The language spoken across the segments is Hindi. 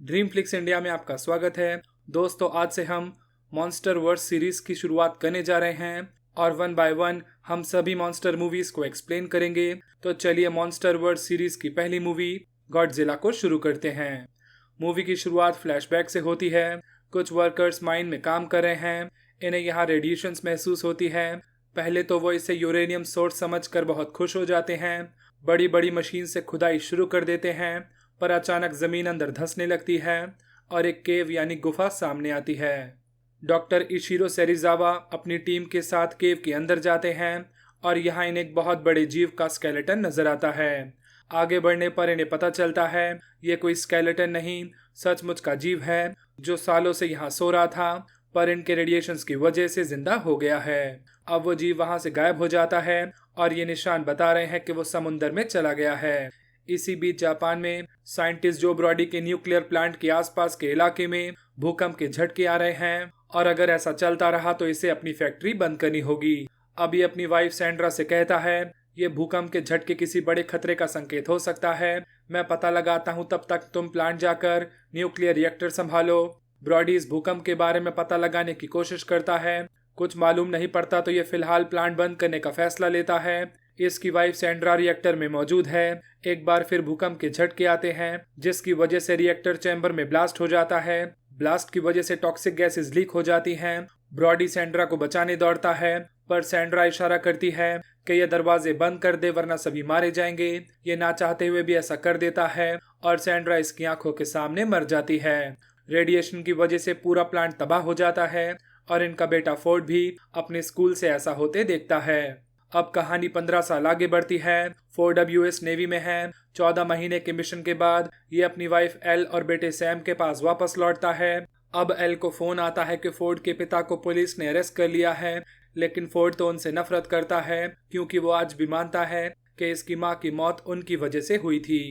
ड्रीम फ्लिक्स इंडिया में आपका स्वागत है। दोस्तों, आज से हम मॉन्स्टर वर्स सीरीज की शुरुआत करने जा रहे हैं और वन बाय वन हम सभी मॉन्स्टर मूवीज को एक्सप्लेन करेंगे। तो चलिए मॉन्स्टर वर्स सीरीज की पहली मूवी गॉडजिला को शुरू करते हैं। मूवी की शुरुआत फ्लैशबैक से होती है। कुछ वर्कर्स माइन में काम कर रहे हैं। इन्हें यहाँ रेडिएशंस महसूस होती है। पहले तो वो इसे यूरेनियम सोर्स समझकर बहुत खुश हो जाते हैं। बड़ी बड़ी मशीन से खुदाई शुरू कर देते हैं, पर अचानक जमीन अंदर धंसने लगती है और एक केव यानी गुफा सामने आती है। डॉक्टर इशिरो सेरिजावा अपनी टीम के साथ केव के अंदर जाते हैं और यहाँ इन्हें एक बहुत बड़े जीव का स्केलेटन नजर आता है। आगे बढ़ने पर इन्हें पता चलता है ये कोई स्केलेटन नहीं, सचमुच का जीव है जो सालों से यहाँ सो रहा था, पर इनके रेडिएशंस की वजह से जिंदा हो गया है। अब वो जीव वहां से गायब हो जाता है और ये निशान बता रहे हैं कि वो समुंदर में चला गया है। इसी बीच जापान में साइंटिस्ट जो ब्रॉडी के न्यूक्लियर प्लांट के आसपास के इलाके में भूकंप के झटके आ रहे हैं और अगर ऐसा चलता रहा तो इसे अपनी फैक्ट्री बंद करनी होगी। अब ये अपनी वाइफ सैंड्रा से कहता है ये भूकंप के झटके किसी बड़े खतरे का संकेत हो सकता है, मैं पता लगाता हूँ, तब तक तुम प्लांट जाकर न्यूक्लियर रिएक्टर संभालो। ब्रॉडी इस भूकंप के बारे में पता लगाने की कोशिश करता है। कुछ मालूम नहीं पड़ता तो ये फिलहाल प्लांट बंद करने का फैसला लेता है। इसकी वाइफ सैंड्रा रिएक्टर में मौजूद है। एक बार फिर भूकंप के झटके आते हैं जिसकी वजह से रिएक्टर चैम्बर में ब्लास्ट हो जाता है। ब्लास्ट की वजह से टॉक्सिक गैसेस लीक हो जाती हैं। ब्रॉडी सैंड्रा को बचाने दौड़ता है, पर सैंड्रा इशारा करती है कि ये दरवाजे बंद कर दे वरना सभी मारे जाएंगे। ये ना चाहते हुए भी ऐसा कर देता है और सैंड्रा इसकी आंखों के सामने मर जाती है। रेडिएशन की वजह से पूरा प्लांट तबाह हो जाता है और इनका बेटा फोर्ड भी अपने स्कूल से ऐसा होते देखता है। अब कहानी 15 साल आगे बढ़ती है। फोर्ड अब यूएस नेवी में है। 14 महीने के मिशन के बाद ये अपनी वाइफ एल और बेटे सैम के पास वापस लौटता है। अब एल को फोन आता है कि फोर्ड के पिता को पुलिस ने अरेस्ट कर लिया है, लेकिन फोर्ड तो उनसे नफरत करता है क्योंकि वो आज भी मानता है कि इसकी माँ की मौत उनकी वजह से हुई थी।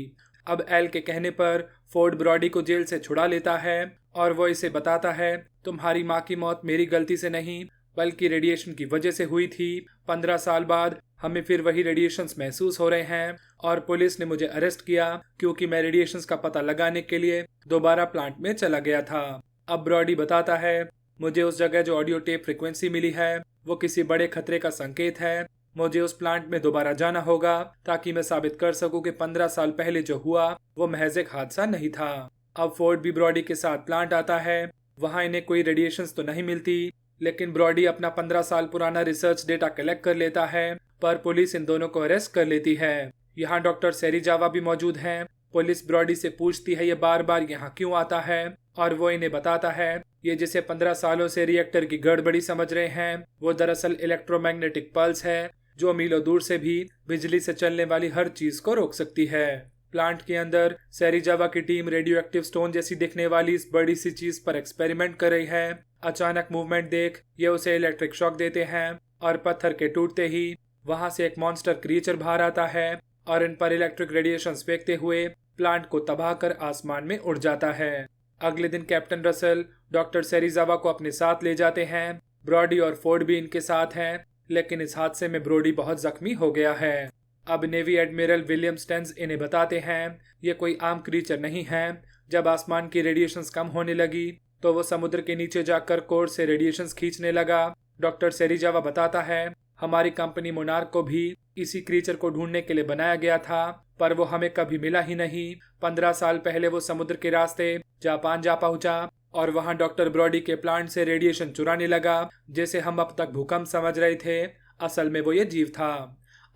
अब एल के कहने पर फोर्ड ब्रॉडी को जेल से छुड़ा लेता है और वो इसे बताता है तुम्हारी माँ की मौत मेरी गलती से नहीं बल्कि रेडिएशन की वजह से हुई थी। 15 साल बाद हमें फिर वही रेडिएशंस महसूस हो रहे हैं और पुलिस ने मुझे अरेस्ट किया क्योंकि मैं रेडिएशंस का पता लगाने के लिए दोबारा प्लांट में चला गया था। अब ब्रॉडी बताता है मुझे उस जगह जो ऑडियो टेप फ्रिक्वेंसी मिली है वो किसी बड़े खतरे का संकेत है। मुझे उस प्लांट में दोबारा जाना होगा ताकि मैं साबित कर सकूं कि 15 साल पहले जो हुआ वो महज एक हादसा नहीं था। अब फोर्ड भी ब्रॉडी के साथ प्लांट आता है। वहां इन्हें कोई रेडिएशंस तो नहीं मिलती, लेकिन ब्रॉडी अपना 15 साल पुराना रिसर्च डेटा कलेक्ट कर लेता है, पर पुलिस इन दोनों को अरेस्ट कर लेती है। यहाँ डॉक्टर सेरिजावा भी मौजूद हैं। पुलिस ब्रॉडी से पूछती है ये बार बार यहाँ क्यों आता है और वो इन्हें बताता है ये जिसे 15 सालों से रिएक्टर की गड़बड़ी समझ रहे हैं वो दरअसल इलेक्ट्रोमैग्नेटिक पल्स है जो मीलों दूर से भी बिजली से चलने वाली हर चीज को रोक सकती है। प्लांट के अंदर सेरिजावा की टीम रेडियो एक्टिव स्टोन जैसी दिखने वाली इस बड़ी सी चीज पर एक्सपेरिमेंट कर रही है। अचानक मूवमेंट देख ये उसे इलेक्ट्रिक शॉक देते हैं और पत्थर के टूटते ही वहां से एक मॉन्स्टर क्रिएचर बाहर आता है और इन पर इलेक्ट्रिक रेडिएशंस फेंकते हुए प्लांट को तबाह कर आसमान में उड़ जाता है। अगले दिन कैप्टन रसल डॉक्टर सेरिजावा को अपने साथ ले जाते हैं। ब्रॉडी और फोर्ड भी इनके साथ हैं, लेकिन इस हादसे में ब्रॉडी बहुत जख्मी हो गया है। अब नेवी एडमिरल विलियम स्टेंस इन्हें बताते हैं ये कोई आम क्रीचर नहीं है। जब आसमान की रेडिएशंस कम होने लगी तो वो समुद्र के नीचे जाकर कोर से रेडिएशंस खींचने लगा। डॉक्टर सेरिजावा बताता है हमारी कंपनी मोनार्क को भी इसी क्रीचर को ढूंढने के लिए बनाया गया था, पर वो हमें कभी मिला ही नहीं। 15 साल पहले वो समुद्र के रास्ते जापान जा पहुंचा और वहां डॉक्टर ब्रॉडी के प्लांट से रेडिएशन चुराने लगा जिसे हम अब तक भूकंप समझ रहे थे। असल में वो ये जीव था।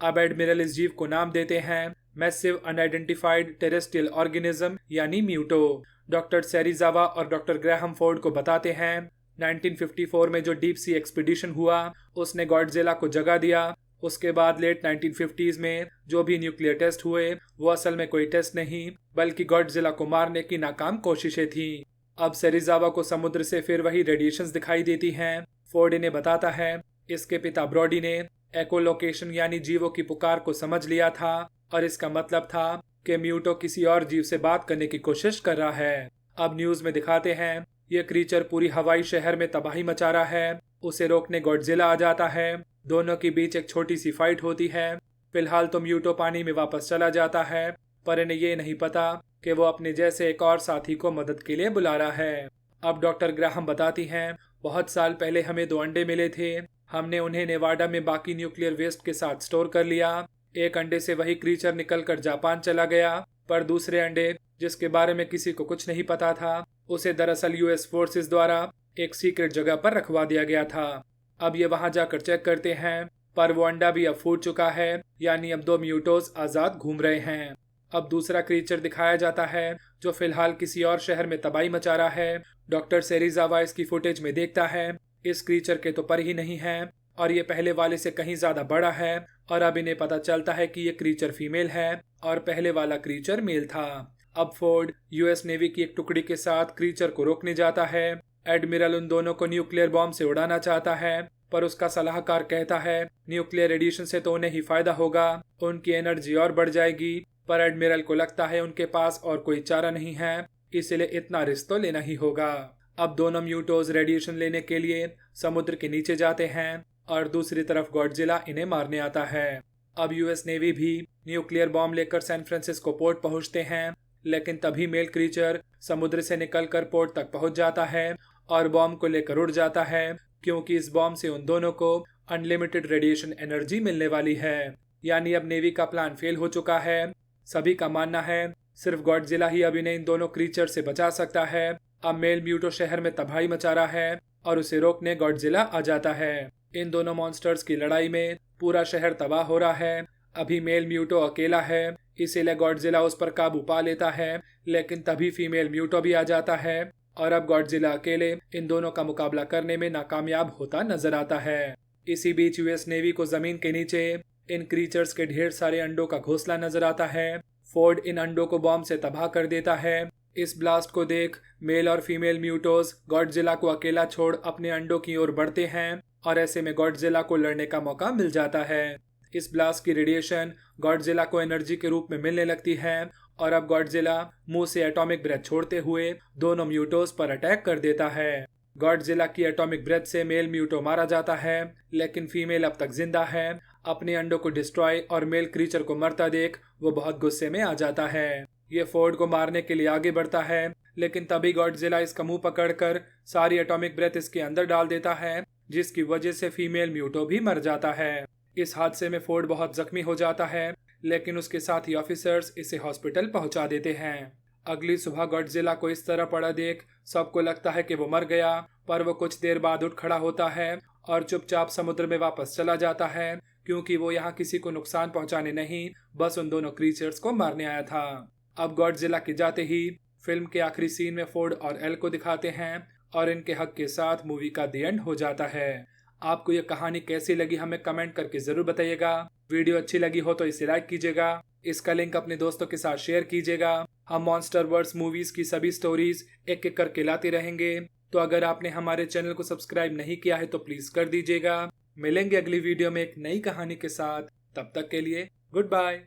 अब एडमिरल इस जीव को नाम देते हैं मैसिव अनआइडेंटिफाइड टेरेस्ट्रियल ऑर्गेनिज्म यानी म्यूटो। डॉक्टर सेरिजावा और डॉक्टर ग्राहम फोर्ड को बताते हैं 1954 में जो डीप सी एक्सपीडिशन हुआ उसने गॉडजिला को जगा दिया। उसके बाद लेट 1950s में जो भी न्यूक्लियर टेस्ट हुए वो असल में कोई टेस्ट नहीं बल्कि गॉडजिला को मारने की नाकाम कोशिशें थी। अब सेरिजावा को समुद्र से फिर वही रेडिएशंस दिखाई देती हैं। फोर्ड इन्हें बताता है इसके पिता ब्रॉडी ने एकोलोकेशन यानी जीवों की पुकार को समझ लिया था और इसका मतलब था कि म्यूटो किसी और जीव से बात करने की कोशिश कर रहा है। अब न्यूज में दिखाते हैं ये क्रीचर पूरी हवाई शहर में तबाही मचा रहा है। उसे रोकने गॉडजिला आ जाता है। दोनों के बीच एक छोटी सी फाइट होती है। फिलहाल तो म्यूटो पानी में वापस चला जाता है, पर इन्हें ये नहीं पता कि वो अपने जैसे एक और साथी को मदद के लिए बुला रहा है। अब डॉक्टर ग्राहम बताती हैं, बहुत साल पहले हमें 2 अंडे मिले थे। हमने उन्हें नेवाडा में बाकी न्यूक्लियर वेस्ट के साथ स्टोर कर लिया। एक अंडे से वही क्रीचर निकलकर जापान चला गया, पर दूसरे अंडे, जिसके बारे में किसी को कुछ नहीं पता था, उसे दरअसल यूएस फोर्सेस द्वारा एक सीक्रेट जगह पर रखवा दिया गया था। अब ये वहां जाकर चेक करते हैं, पर वो अंडा भी अब फूट चुका है, यानी अब 2 म्यूटोज आजाद घूम रहे हैं। अब दूसरा क्रीचर दिखाया जाता है जो फिलहाल किसी और शहर में तबाही मचा रहा है। डॉक्टर सेरिजावा इसकी फुटेज में देखता है, इस क्रीचर के तो पर ही नहीं है और ये पहले वाले से कहीं ज्यादा बड़ा है। और अब इन्हें पता चलता है कि ये क्रीचर फीमेल है और पहले वाला क्रीचर मेल था। अब फोर्ड यूएस नेवी की एक टुकड़ी के साथ क्रीचर को रोकने जाता है। एडमिरल उन दोनों को न्यूक्लियर बॉम्ब से उड़ाना चाहता है, पर उसका सलाहकार कहता है न्यूक्लियर रेडिएशन से तो उन्हें ही फायदा होगा, उनकी एनर्जी और बढ़ जाएगी। पर एडमिरल को लगता है उनके पास और कोई चारा नहीं है, इसलिए इतना रिस्क तो लेना ही होगा। अब दोनों म्यूटोज रेडिएशन लेने के लिए समुद्र के नीचे जाते हैं और दूसरी तरफ गॉडजिला इन्हें मारने आता है। अब यूएस नेवी भी न्यूक्लियर बॉम्ब लेकर सैन फ्रांसिस्को पोर्ट पहुंचते हैं, लेकिन तभी मेल क्रीचर समुद्र से निकलकर पोर्ट तक पहुंच जाता है और बॉम्ब को लेकर उड़ जाता है, क्योंकि इस बॉम्ब से उन दोनों को अनलिमिटेड रेडिएशन एनर्जी मिलने वाली है। यानी अब नेवी का प्लान फेल हो चुका है। सभी का मानना है सिर्फ गॉडजिला ही अब इन्हें इन दोनों क्रीचर से बचा सकता है। अब मेल म्यूटो शहर में तबाही मचा रहा है और उसे रोकने गॉडजिला आ जाता है। इन दोनों मॉन्स्टर्स की लड़ाई में पूरा शहर तबाह हो रहा है। अभी मेल म्यूटो अकेला है, इसीलिए गॉडजिला उस पर काबू पा लेता है, लेकिन तभी फीमेल म्यूटो भी आ जाता है और अब गॉडजिला अकेले इन दोनों का मुकाबला करने में नाकामयाब होता नजर आता है। इसी बीच यूएस नेवी को जमीन के नीचे इन क्रीचर्स के ढेर सारे अंडों का घोंसला नजर आता है। फोर्ड इन अंडों को बॉम्ब से तबाह कर देता है। इस ब्लास्ट को देख मेल और फीमेल म्यूटोज गॉडजिला को अकेला छोड़ अपने अंडों की ओर बढ़ते हैं और ऐसे में गॉडजिला को लड़ने का मौका मिल जाता है। इस ब्लास्ट की रेडिएशन गॉडजिला को एनर्जी के रूप में मिलने लगती है और अब गॉडजिला मुंह से एटॉमिक ब्रेथ छोड़ते हुए दोनों म्यूटोज पर अटैक कर देता है। गॉडजिला की एटॉमिक ब्रेथ से मेल म्यूटो मारा जाता है, लेकिन फीमेल अब तक जिंदा है। अपने अंडों को डिस्ट्रॉय और मेल क्रीचर को मरता देख वो बहुत गुस्से में आ जाता है। ये फोर्ड को मारने के लिए आगे बढ़ता है, लेकिन तभी गॉडजिला इसका मुंह पकड़कर सारी एटॉमिक ब्रेथ इसके अंदर डाल देता है, जिसकी वजह से फीमेल म्यूटो भी मर जाता है। इस हादसे में फोर्ड बहुत जख्मी हो जाता है, लेकिन उसके साथी ऑफिसर्स इसे हॉस्पिटल पहुंचा देते हैं। अगली सुबह गॉडजिला को इस तरह पड़ा देख सबको लगता है कि वो मर गया, पर वो कुछ देर बाद उठ खड़ा होता है और चुपचाप समुद्र में वापस चला जाता है, क्योंकि वो यहाँ किसी को नुकसान पहुंचाने नहीं, बस उन दोनों क्रीचर्स को मारने आया था। अब गॉडजिला के जाते ही फिल्म के आखिरी सीन में फोर्ड और एल को दिखाते हैं और इनके हक के साथ मूवी का द एंड हो जाता है। आपको ये कहानी कैसी लगी हमें कमेंट करके जरूर बताइएगा। वीडियो अच्छी लगी हो तो इसे लाइक कीजिएगा, इसका लिंक अपने दोस्तों के साथ शेयर कीजिएगा। हम मॉन्स्टर वर्स मूवीज की सभी स्टोरीज एक एक करके लाते रहेंगे, तो अगर आपने हमारे चैनल को सब्सक्राइब नहीं किया है तो प्लीज कर दीजिएगा। मिलेंगे अगली वीडियो में एक नई कहानी के साथ, तब तक के लिए गुड बाय।